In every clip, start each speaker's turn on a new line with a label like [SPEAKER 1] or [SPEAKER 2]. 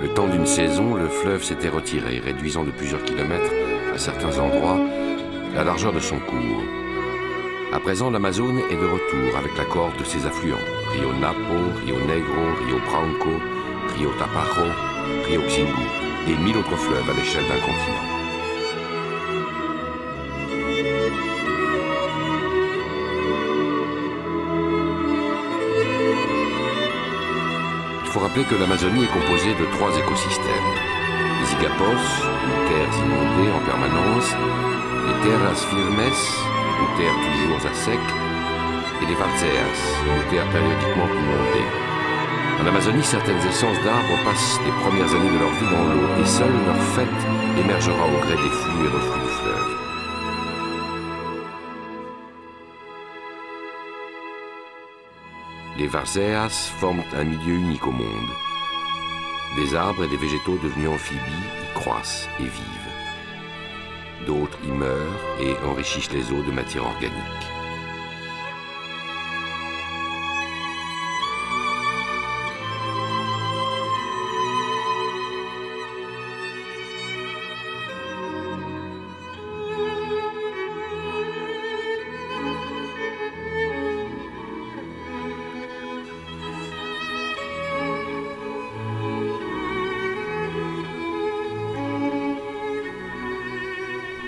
[SPEAKER 1] Le temps d'une saison, le fleuve s'était retiré, réduisant de plusieurs kilomètres, à certains endroits, la largeur de son cours. À présent, l'Amazone est de retour avec la cohorte de ses affluents, Rio Napo, Rio Negro, Rio Branco, Rio Tapajo, Rio Xingu, et 1000 autres fleuves à l'échelle d'un continent. Il faut rappeler que l'Amazonie est composée de 3 écosystèmes. Les igapos, ou terres inondées en permanence, les terras firmes, ou terres toujours à sec, et les varzeas, ou terres périodiquement inondées. En Amazonie, certaines essences d'arbres passent les premières années de leur vie dans l'eau, et seule leur fête émergera au gré des flux et reflux du fleuve. Les varzeas forment un milieu unique au monde. Des arbres et des végétaux devenus amphibies y croissent et vivent. D'autres y meurent et enrichissent les eaux de matière organique.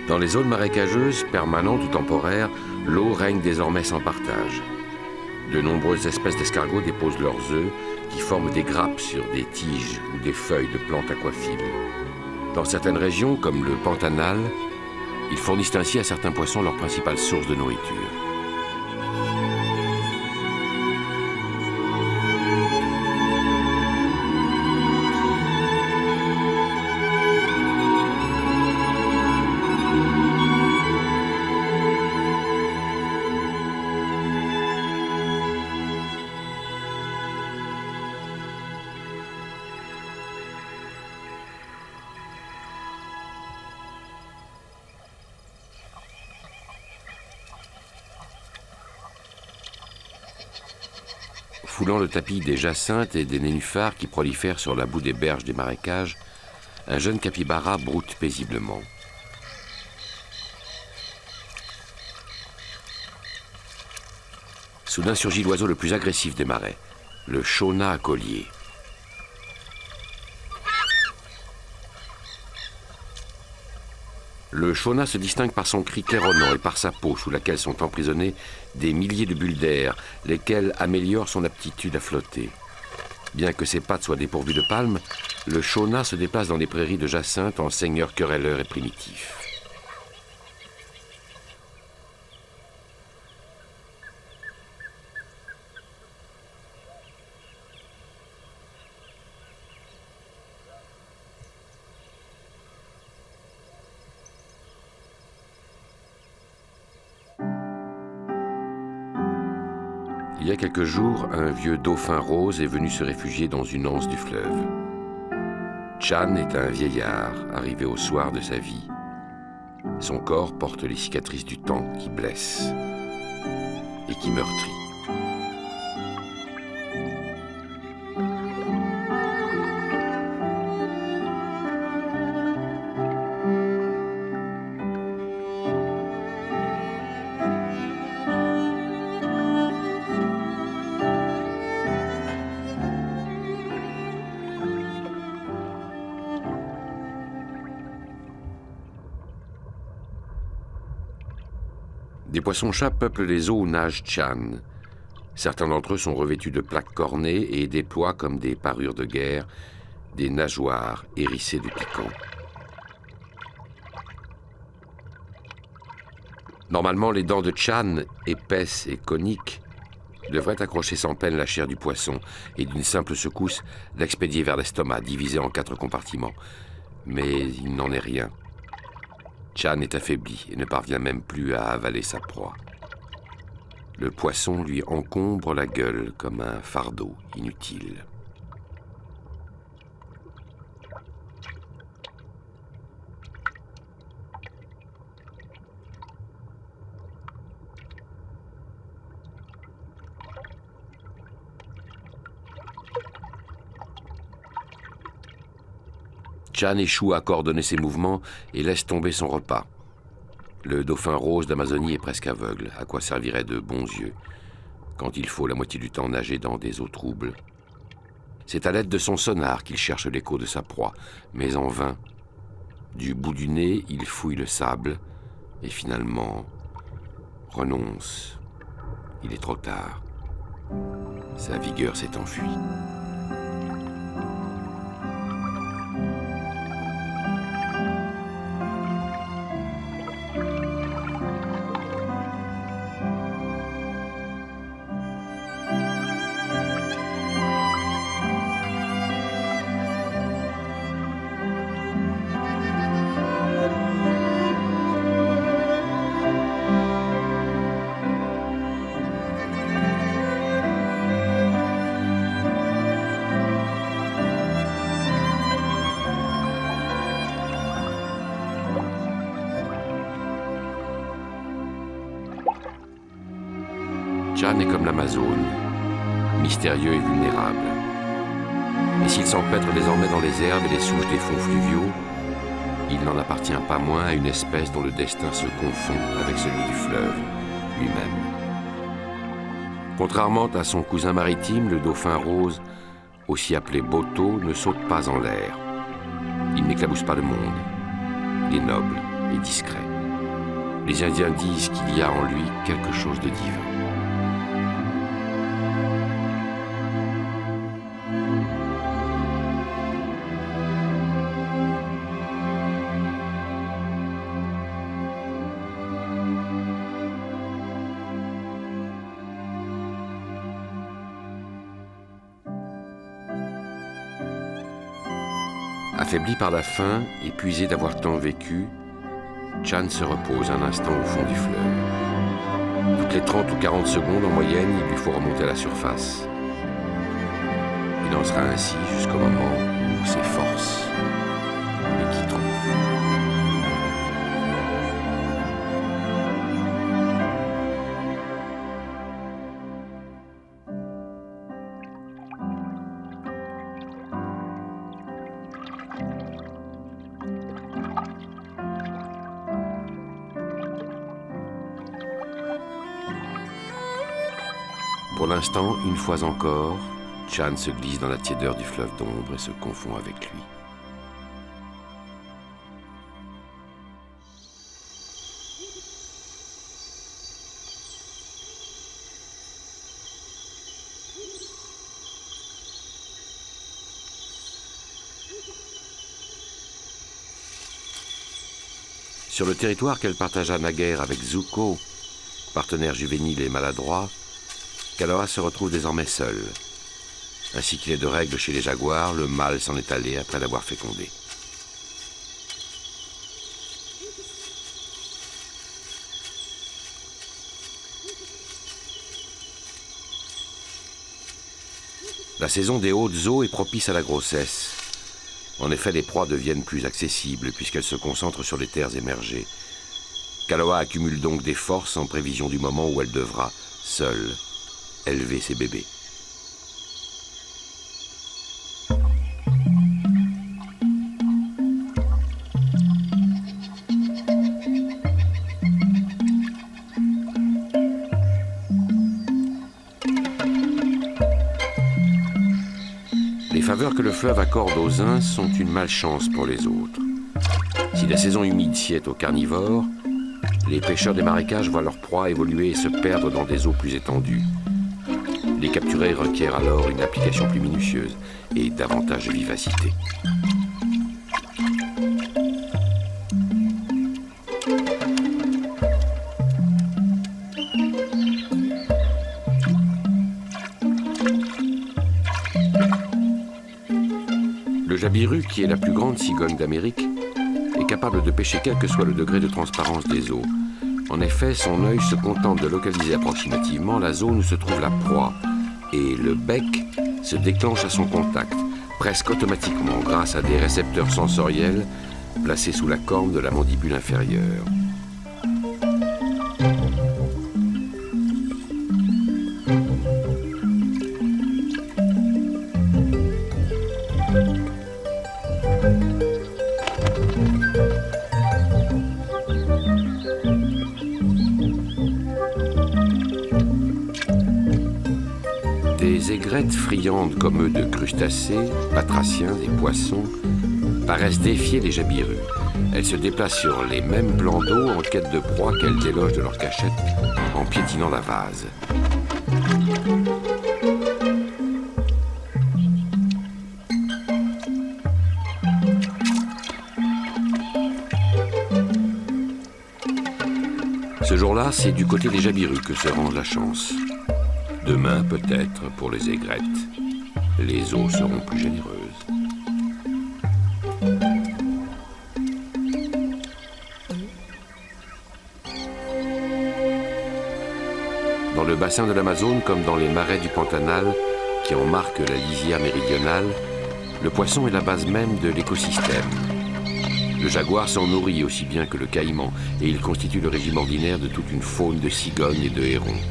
[SPEAKER 1] Dans les zones marécageuses, permanentes ou temporaires, l'eau règne désormais sans partage. De nombreuses espèces d'escargots déposent leurs œufs qui forment des grappes sur des tiges ou des feuilles de plantes aquaphiles. Dans certaines régions, comme le Pantanal, ils fournissent ainsi à certains poissons leur principale source de nourriture. Foulant le tapis des jacinthes et des nénuphars qui prolifèrent sur la boue des berges des marécages, un jeune capybara broute paisiblement. Soudain surgit l'oiseau le plus agressif des marais, le Shona à collier. Le Shona se distingue par son cri claironnant et par sa peau sous laquelle sont emprisonnés des milliers de bulles d'air, lesquelles améliorent son aptitude à flotter. Bien que ses pattes soient dépourvues de palmes, le Shona se déplace dans les prairies de jacinthe en seigneur querelleur et primitif. Il y a quelques jours, un vieux dauphin rose est venu se réfugier dans une anse du fleuve. Chan est un vieillard arrivé au soir de sa vie. Son corps porte les cicatrices du temps qui blessent et qui meurtrit. Des poissons-chats peuplent les eaux où nage Chan. Certains d'entre eux sont revêtus de plaques cornées et déploient comme des parures de guerre des nageoires hérissées de piquants. Normalement, les dents de Chan, épaisses et coniques, devraient accrocher sans peine la chair du poisson et d'une simple secousse l'expédier vers l'estomac, divisé en 4 compartiments. Mais il n'en est rien. Chan est affaibli et ne parvient même plus à avaler sa proie. Le poisson lui encombre la gueule comme un fardeau inutile. Chan échoue à coordonner ses mouvements et laisse tomber son repas. Le dauphin rose d'Amazonie est presque aveugle. À quoi serviraient de bons yeux quand il faut la moitié du temps nager dans des eaux troubles? C'est à l'aide de son sonar qu'il cherche l'écho de sa proie, mais en vain. Du bout du nez, il fouille le sable et finalement renonce. Il est trop tard. Sa vigueur s'est enfuie. Chan est comme l'Amazone, mystérieux et vulnérable. Et s'il s'empêtre désormais dans les herbes et les souches des fonds fluviaux, il n'en appartient pas moins à une espèce dont le destin se confond avec celui du fleuve lui-même. Contrairement à son cousin maritime, le dauphin rose, aussi appelé Boto, ne saute pas en l'air. Il n'éclabousse pas le monde. Il est noble et discret. Les Indiens disent qu'il y a en lui quelque chose de divin. Affaibli par la faim, épuisé d'avoir tant vécu, Chan se repose un instant au fond du fleuve. Toutes les 30 ou 40 secondes en moyenne, il lui faut remonter à la surface. Il en sera ainsi jusqu'au moment où ses forces le quitteront. Pour l'instant, une fois encore, Chan se glisse dans la tiédeur du fleuve d'ombre et se confond avec lui. Sur le territoire qu'elle partagea naguère avec Zuko, partenaire juvénile et maladroit, Kaloa se retrouve désormais seul. Ainsi qu'il est de règle chez les jaguars, le mâle s'en est allé après l'avoir fécondé. La saison des hautes eaux est propice à la grossesse. En effet, les proies deviennent plus accessibles puisqu'elles se concentrent sur les terres émergées. Kaloa accumule donc des forces en prévision du moment où elle devra, seule, élever ses bébés. Les faveurs que le fleuve accorde aux uns sont une malchance pour les autres. Si la saison humide sied aux carnivores, les pêcheurs des marécages voient leur proie évoluer et se perdre dans des eaux plus étendues. Les capturer requiert alors une application plus minutieuse et davantage de vivacité. Le jabiru, qui est la plus grande cigogne d'Amérique, est capable de pêcher quel que soit le degré de transparence des eaux. En effet, son œil se contente de localiser approximativement la zone où se trouve la proie, et le bec se déclenche à son contact, presque automatiquement grâce à des récepteurs sensoriels placés sous la corne de la mandibule inférieure. Des aigrettes friandes comme eux de crustacés, batraciens et poissons paraissent défier les jabirus. Elles se déplacent sur les mêmes plans d'eau en quête de proie qu'elles délogent de leur cachette en piétinant la vase. Ce jour-là, c'est du côté des jabirus que se range la chance. Demain, peut-être, pour les aigrettes, les eaux seront plus généreuses. Dans le bassin de l'Amazone, comme dans les marais du Pantanal, qui en marquent la lisière méridionale, le poisson est la base même de l'écosystème. Le jaguar s'en nourrit aussi bien que le caïman, et il constitue le régime ordinaire de toute une faune de cigognes et de hérons.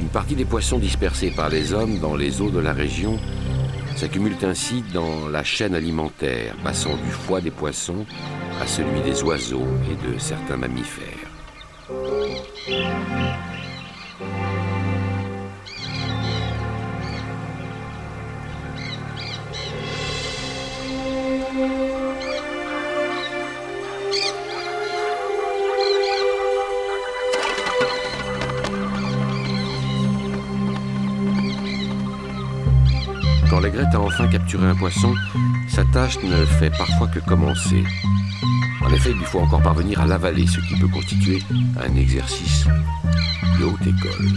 [SPEAKER 1] Une partie des poissons dispersés par les hommes dans les eaux de la région s'accumulent ainsi dans la chaîne alimentaire, passant du foie des poissons à celui des oiseaux et de certains mammifères. Quand l'aigrette a enfin capturé un poisson, sa tâche ne fait parfois que commencer. En effet, il lui faut encore parvenir à l'avaler, ce qui peut constituer un exercice de haute école.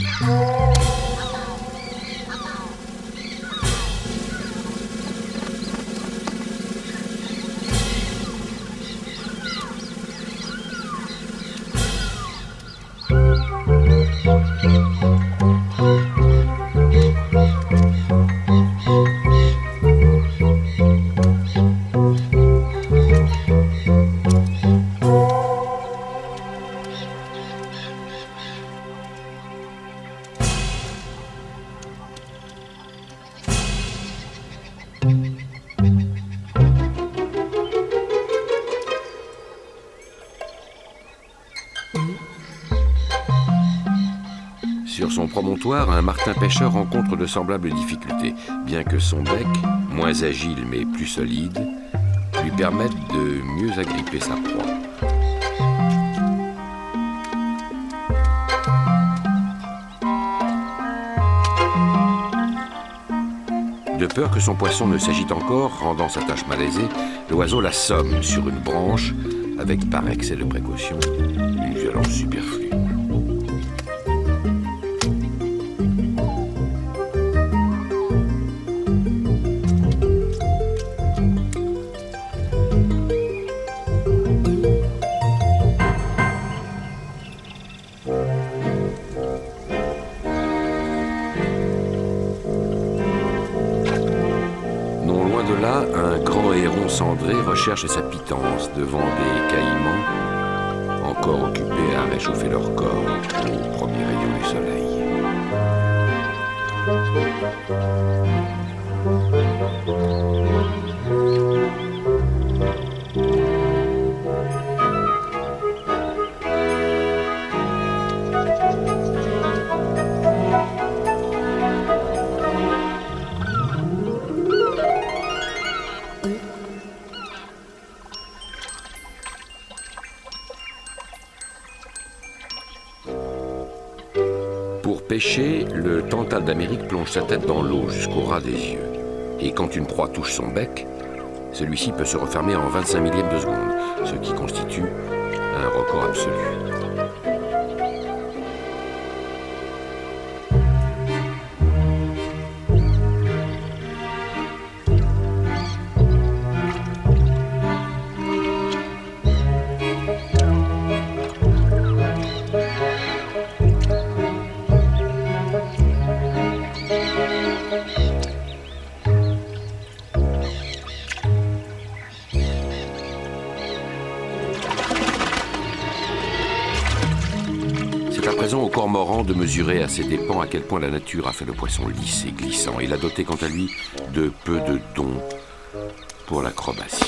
[SPEAKER 1] Sur son promontoire, un martin-pêcheur rencontre de semblables difficultés, bien que son bec, moins agile mais plus solide, lui permette de mieux agripper sa proie. De peur que son poisson ne s'agite encore, rendant sa tâche malaisée, l'oiseau l'assomme sur une branche avec, par excès de précaution, une violence superflue. Un grand héron cendré recherche sa pitance devant des caïmans encore occupés à réchauffer leur corps au premier rayon du soleil. Pour pêcher, le tantale d'Amérique plonge sa tête dans l'eau jusqu'au ras des yeux. Et quand une proie touche son bec, celui-ci peut se refermer en 25 millièmes de seconde, ce qui constitue un record absolu. C'est à présent au cormoran de mesurer à ses dépens à quel point la nature a fait le poisson lisse et glissant et l'a doté quant à lui de peu de dons pour l'acrobatie.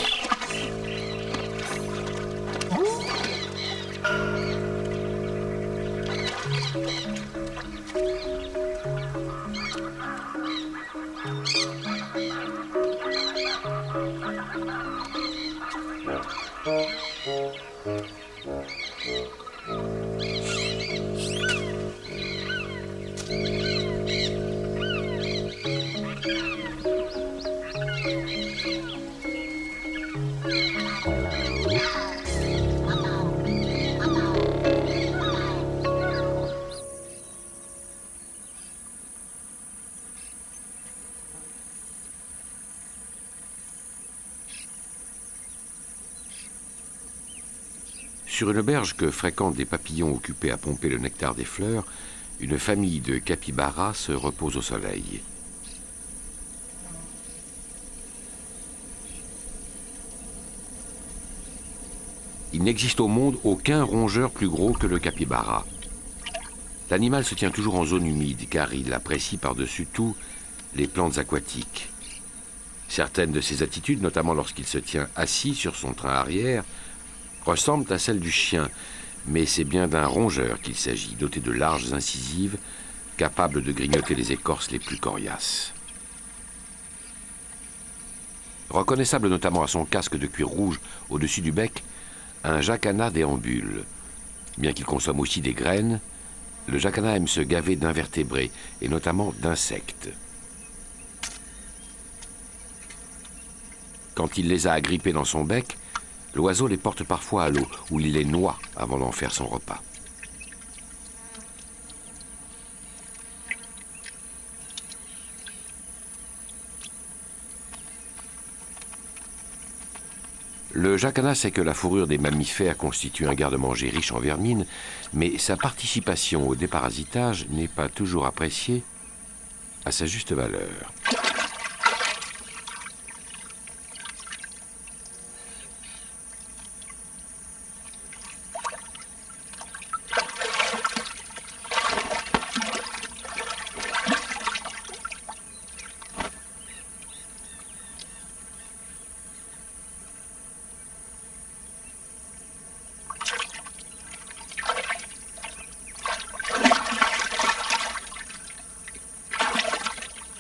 [SPEAKER 1] Sur une berge que fréquentent des papillons occupés à pomper le nectar des fleurs, une famille de capybaras se repose au soleil. Il n'existe au monde aucun rongeur plus gros que le capybara. L'animal se tient toujours en zone humide car il apprécie par-dessus tout les plantes aquatiques. Certaines de ses attitudes, notamment lorsqu'il se tient assis sur son train arrière, ressemblent à celles du chien, mais c'est bien d'un rongeur qu'il s'agit, doté de larges incisives, capable de grignoter les écorces les plus coriaces. Reconnaissable notamment à son casque de cuir rouge au-dessus du bec, un jacana déambule. Bien qu'il consomme aussi des graines, le jacana aime se gaver d'invertébrés, et notamment d'insectes. Quand il les a agrippés dans son bec, l'oiseau les porte parfois à l'eau, où il les noie avant d'en faire son repas. Le jacana sait que la fourrure des mammifères constitue un garde-manger riche en vermine, mais sa participation au déparasitage n'est pas toujours appréciée à sa juste valeur.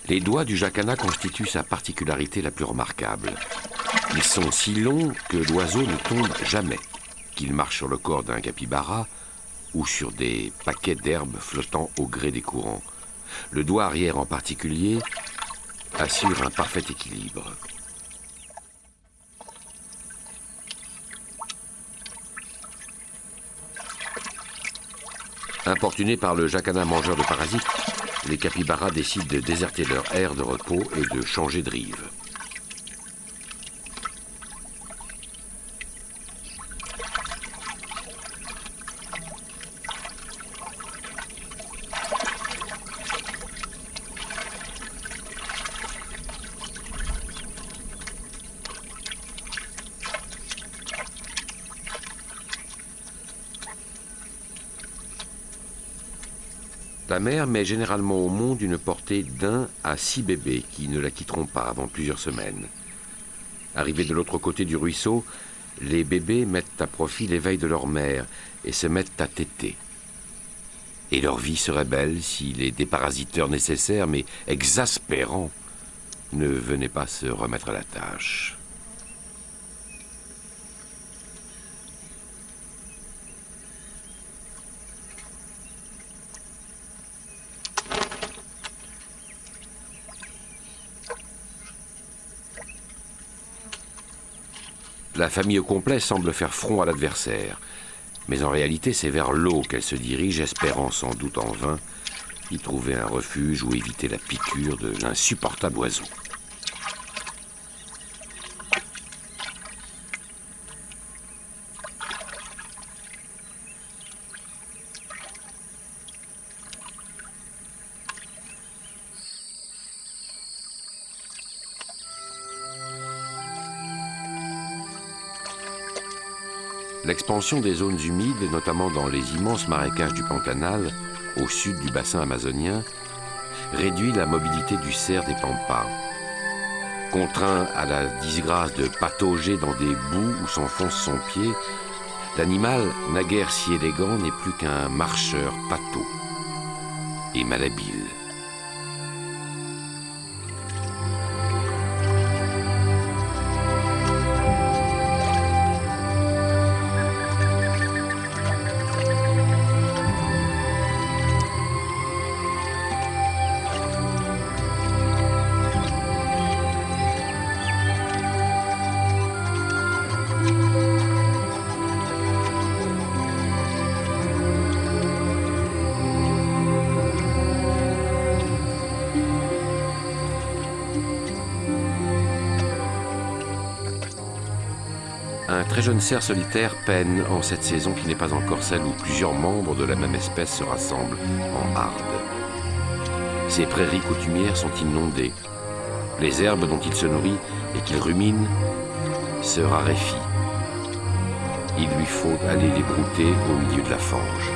[SPEAKER 1] Les doigts du jacana constituent sa particularité la plus remarquable. Ils sont si longs que l'oiseau ne tombe jamais, qu'il marche sur le corps d'un capybara ou sur des paquets d'herbes flottant au gré des courants. Le doigt arrière en particulier assure un parfait équilibre. Importunés par le jacana mangeur de parasites, les capybaras décident de déserter leur aire de repos et de changer de rive. La mère met généralement au monde une portée d'1 à 6 bébés qui ne la quitteront pas avant plusieurs semaines. Arrivés de l'autre côté du ruisseau, les bébés mettent à profit l'éveil de leur mère et se mettent à téter. Et leur vie serait belle si les déparasiteurs nécessaires, mais exaspérants, ne venaient pas se remettre à la tâche. La famille au complet semble faire front à l'adversaire, mais en réalité c'est vers l'eau qu'elle se dirige, espérant sans doute en vain y trouver un refuge ou éviter la piqûre de l'insupportable oiseau. L'expansion des zones humides, notamment dans les immenses marécages du Pantanal, au sud du bassin amazonien, réduit la mobilité du cerf des pampas. Contraint à la disgrâce de patauger dans des boues où s'enfonce son pied, l'animal, naguère si élégant, n'est plus qu'un marcheur pâteau et malhabile. un très jeune cerf solitaire peine en cette saison qui n'est pas encore celle où plusieurs membres de la même espèce se rassemblent en harde. Ces prairies coutumières sont inondées. Les herbes dont il se nourrit et qu'il rumine se raréfient. Il lui faut aller les brouter au milieu de la fange.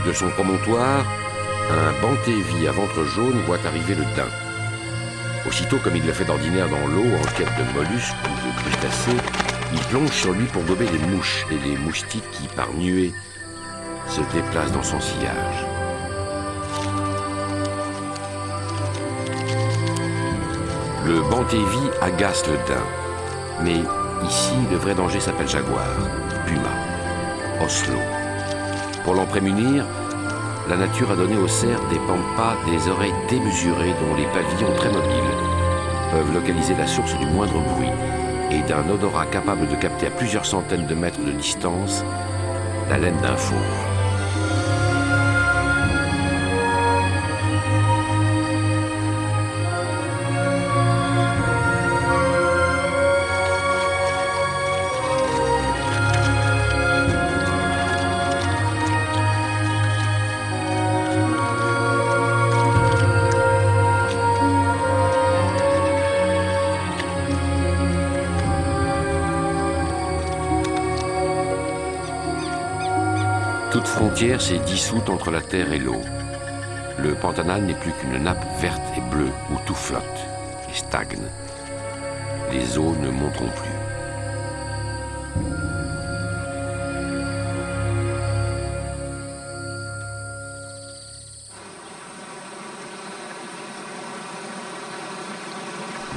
[SPEAKER 1] De son promontoire, un bantévi à ventre jaune voit arriver le daim. Aussitôt, comme il le fait d'ordinaire dans l'eau en quête de mollusques ou de crustacés, il plonge sur lui pour gober les mouches et les moustiques qui, par nuées, se déplacent dans son sillage. Le bantévi agace le daim, mais ici, le vrai danger s'appelle jaguar, puma, oslo. Pour l'en prémunir, la nature a donné aux cerfs des pampas des oreilles démesurées dont les pavillons très mobiles peuvent localiser la source du moindre bruit et d'un odorat capable de capter à plusieurs centaines de mètres de distance l'haleine d'un fauve. Toute frontière s'est dissoute entre la terre et l'eau. Le Pantanal n'est plus qu'une nappe verte et bleue où tout flotte et stagne. Les eaux ne monteront plus.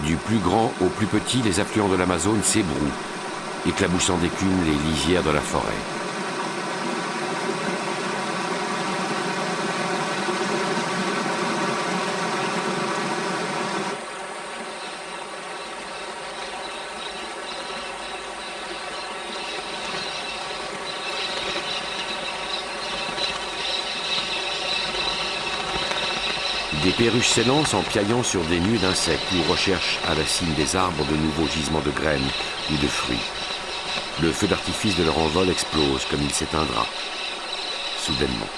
[SPEAKER 1] Du plus grand au plus petit, les affluents de l'Amazone s'ébrouent, éclaboussant d'écume les lisières de la forêt. Des perruches s'élancent en piaillant sur des nuées d'insectes ou recherchent à la cime des arbres de nouveaux gisements de graines ou de fruits. Le feu d'artifice de leur envol explose comme il s'éteindra, soudainement.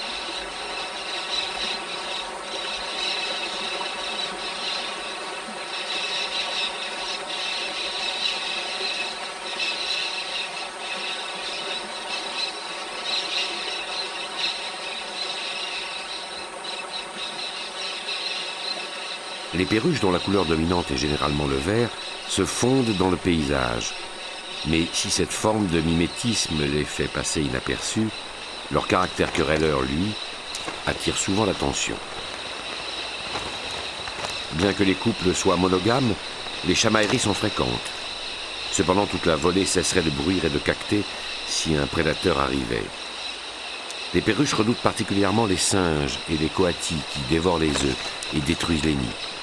[SPEAKER 1] Les perruches, dont la couleur dominante est généralement le vert, se fondent dans le paysage. Mais si cette forme de mimétisme les fait passer inaperçus, leur caractère querelleur, lui, attire souvent l'attention. Bien que les couples soient monogames, les chamailleries sont fréquentes. Cependant, toute la volée cesserait de bruire et de caqueter si un prédateur arrivait. Les perruches redoutent particulièrement les singes et les coatis qui dévorent les œufs et détruisent les nids.